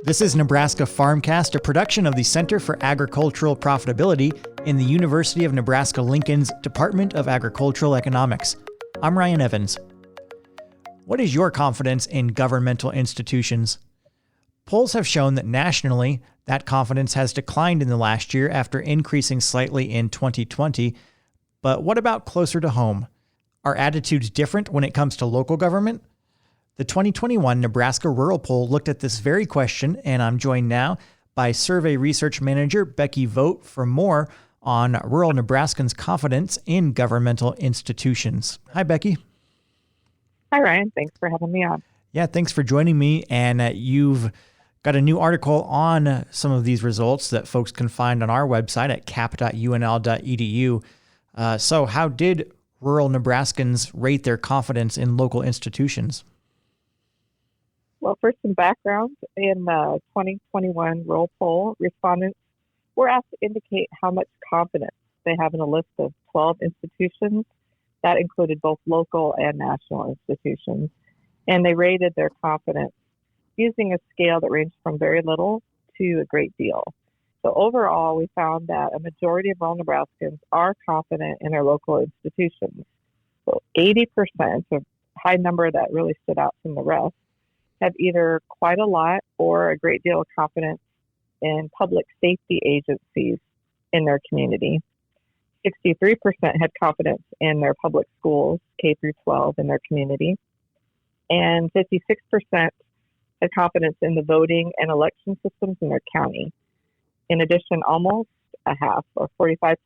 This is Nebraska Farmcast, a production of the Center for Agricultural Profitability in the University of Nebraska-Lincoln's Department of Agricultural Economics. I'm Ryan Evans. What is your confidence in governmental institutions? Polls have shown that nationally, that confidence has declined in the last year after increasing slightly in 2020. But what about closer to home? Are attitudes different when it comes to local government? The 2021 Nebraska Rural Poll looked at this very question, and I'm joined now by Survey Research Manager Becky Vogt for more on rural Nebraskans' confidence in governmental institutions. Hi, Becky. Hi, Ryan. Thanks for having me on. Yeah, thanks for joining me. And you've got a new article on some of these results that folks can find on our website at cap.unl.edu. So how did rural Nebraskans rate their confidence in local institutions? Well, for some background, in the 2021 Rural Poll, respondents were asked to indicate how much confidence they have in a list of 12 institutions. That included both local and national institutions. And they rated their confidence using a scale that ranged from very little to a great deal. So overall, we found that a majority of rural Nebraskans are confident in their local institutions. So 80%, a high number that really stood out from the rest, have either quite a lot or a great deal of confidence in public safety agencies in their community. 63% had confidence in their public schools, K through 12, in their community. And 56% had confidence in the voting and election systems in their county. In addition, almost a half, or 45%,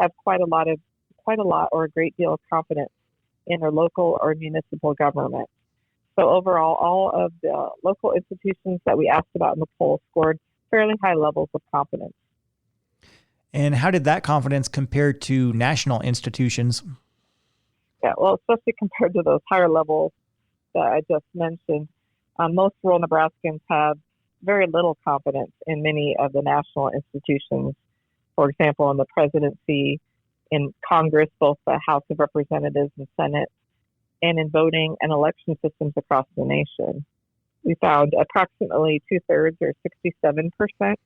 have quite a lot or a great deal of confidence in their local or municipal government. So overall, all of the local institutions that we asked about in the poll scored fairly high levels of confidence. And how did that confidence compare to national institutions? Yeah, well, especially compared to those higher levels that I just mentioned, most rural Nebraskans have very little confidence in many of the national institutions. For example, in the presidency, in Congress, both the House of Representatives and Senate, and in voting and election systems across the nation. We found approximately 2/3, or 67%,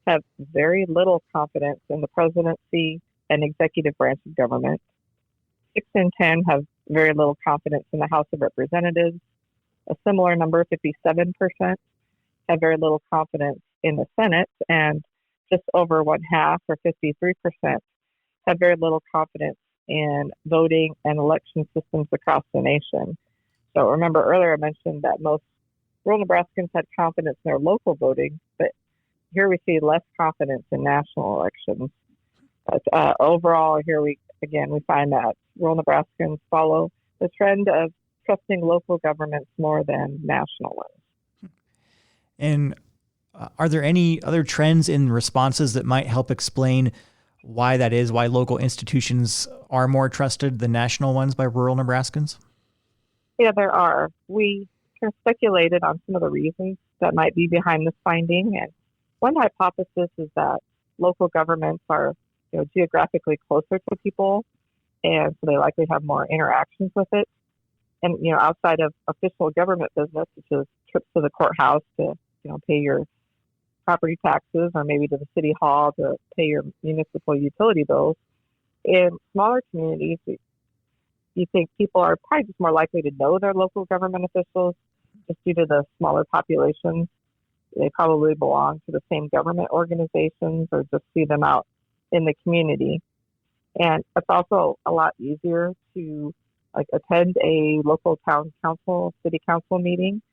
have very little confidence in the presidency and executive branch of government. 6 in 10 have very little confidence in the House of Representatives. A similar number, 57%, have very little confidence in the Senate, and just over one half, or 53%, have very little confidence in voting and election systems across the nation. So remember earlier I mentioned that most rural Nebraskans had confidence in their local voting, but here we see less confidence in national elections. But overall, here we find that rural Nebraskans follow the trend of trusting local governments more than national ones. And are there any other trends in responses that might help explain why that is, why local institutions are more trusted than national ones by rural Nebraskans? Yeah, there are. We kind of speculated on some of the reasons that might be behind this finding. And one hypothesis is that local governments are, geographically closer to people, and so they likely have more interactions with it. And, outside of official government business, which is trips to the courthouse to, pay your property taxes, or maybe to the city hall to pay your municipal utility bills. In smaller communities, you think people are probably just more likely to know their local government officials just due to the smaller populations. They probably belong to the same government organizations or just see them out in the community. And it's also a lot easier to attend a local town council, city council meeting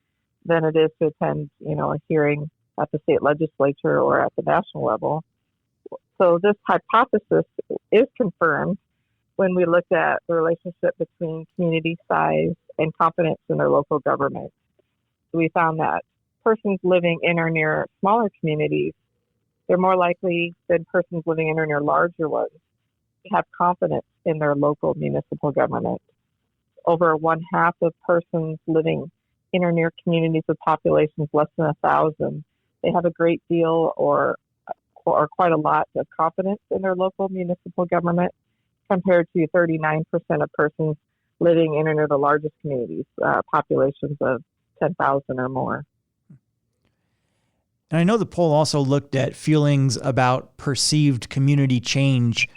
than it is to attend, a hearing at the state legislature or at the national level. So this hypothesis is confirmed when we looked at the relationship between community size and confidence in their local government. We found that persons living in or near smaller communities, they're more likely than persons living in or near larger ones to have confidence in their local municipal government. Over one half of persons living in or near communities with populations less than 1,000, they have a great deal or quite a lot of confidence in their local municipal government, compared to 39% of persons living in or near the largest communities, populations of 10,000 or more. And I know the poll also looked at feelings about perceived community change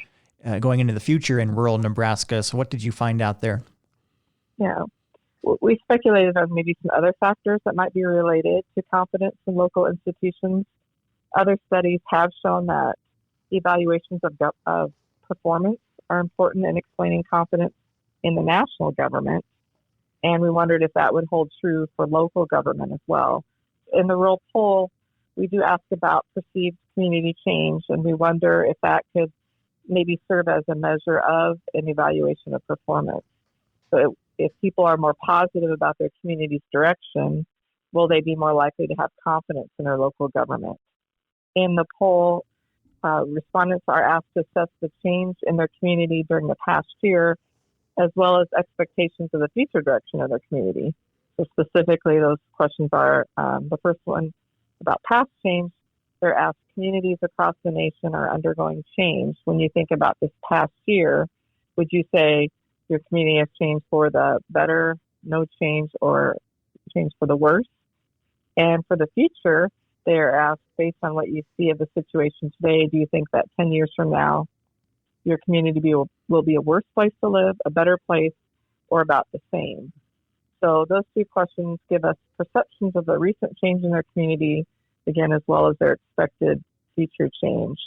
going into the future in rural Nebraska. So what did you find out there? Yeah, we speculated on maybe some other factors that might be related to confidence in local institutions. Other studies have shown that evaluations of performance are important in explaining confidence in the national government. And we wondered if that would hold true for local government as well. In the rural poll, we do ask about perceived community change, and we wonder if that could maybe serve as a measure of an evaluation of performance. So if people are more positive about their community's direction, will they be more likely to have confidence in their local government? In the poll, respondents are asked to assess the change in their community during the past year, as well as expectations of the future direction of their community. So specifically, those questions are the first one about past change. They're asked, communities across the nation are undergoing change. When you think about this past year, would you say your community has changed for the better, no change, or change for the worse? And for the future, they are asked, based on what you see of the situation today, do you think that 10 years from now, your community will be a worse place to live, a better place, or about the same? So those two questions give us perceptions of the recent change in their community, again, as well as their expected future change.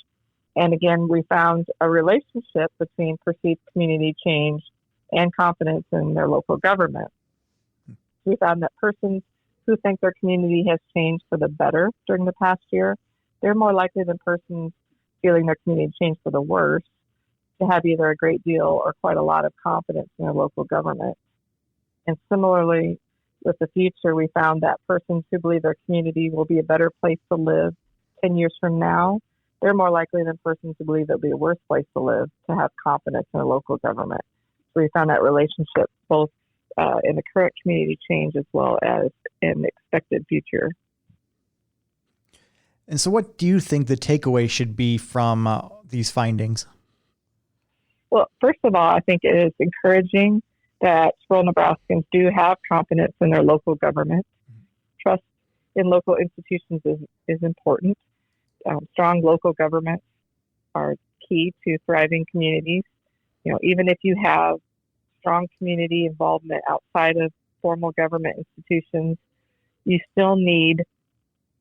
And again, we found a relationship between perceived community change and confidence in their local government. We found that persons who think their community has changed for the better during the past year, they're more likely than persons feeling their community changed for the worse to have either a great deal or quite a lot of confidence in their local government. And similarly, with the future, we found that persons who believe their community will be a better place to live 10 years from now, they're more likely than persons who believe it'll be a worse place to live to have confidence in their local government. So we found that relationship both in the current community change as well as in the expected future. And so what do you think the takeaway should be from these findings? Well, first of all, I think it is encouraging that rural Nebraskans do have confidence in their local government. Trust in local institutions is important. Strong local governments are key to thriving communities. You know, even if you have strong community involvement outside of formal government institutions, you still need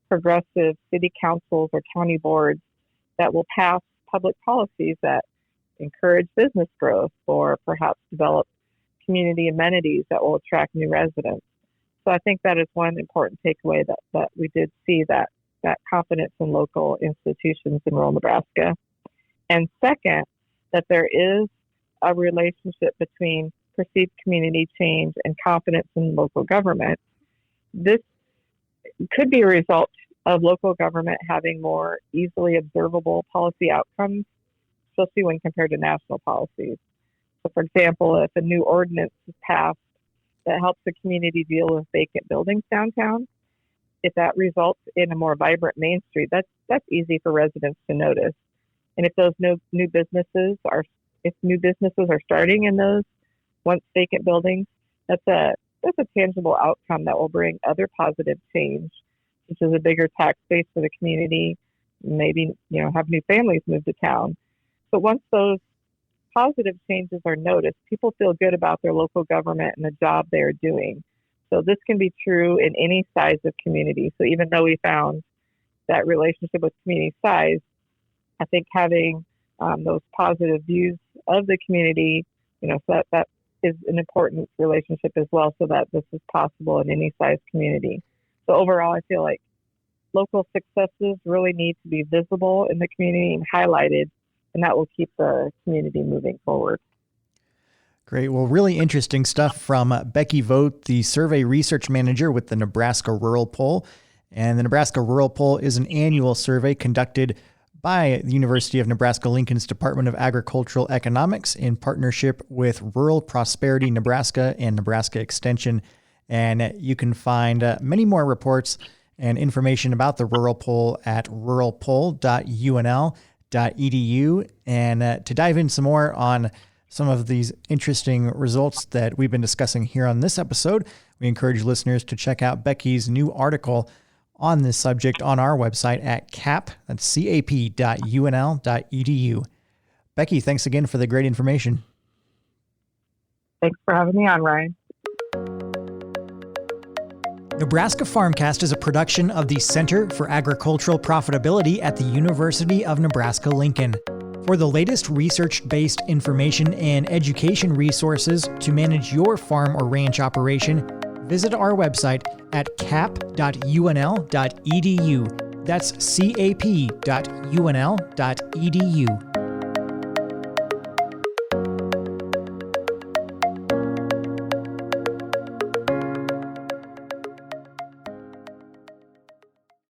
progressive city councils or county boards that will pass public policies that encourage business growth or perhaps develop community amenities that will attract new residents. So I think that is one important takeaway that we did see that confidence in local institutions in rural Nebraska. And second, that there is a relationship between perceived community change and confidence in local government. This could be a result of local government having more easily observable policy outcomes, especially when compared to national policies. So, for example, if a new ordinance is passed that helps the community deal with vacant buildings downtown, if that results in a more vibrant Main Street, that's easy for residents to notice. And if those new businesses are starting in those once vacant buildings, that's a tangible outcome that will bring other positive change, such as a bigger tax base for the community, maybe have new families move to town. But once those positive changes are noticed, people feel good about their local government and the job they are doing. So this can be true in any size of community. So even though we found that relationship with community size, I think having those positive views of the community, so that is an important relationship as well, so that this is possible in any size community. So overall, I feel like local successes really need to be visible in the community and highlighted, and that will keep the community moving forward. Great. Well, really interesting stuff from Becky Vogt, the survey research manager with the Nebraska Rural Poll. And the Nebraska Rural Poll is an annual survey conducted by the University of Nebraska-Lincoln's Department of Agricultural Economics in partnership with Rural Prosperity Nebraska and Nebraska Extension. And you can find many more reports and information about the Rural Poll at ruralpoll.unl.edu. And to dive in some more on some of these interesting results that we've been discussing here on this episode, we encourage listeners to check out Becky's new article on this subject on our website at cap.unl.edu. Becky, thanks again for the great information. Thanks for having me on, Ryan. Nebraska Farmcast is a production of the Center for Agricultural Profitability at the University of Nebraska-Lincoln. For the latest research-based information and education resources to manage your farm or ranch operation, visit our website at cap.unl.edu. That's cap.unl.edu.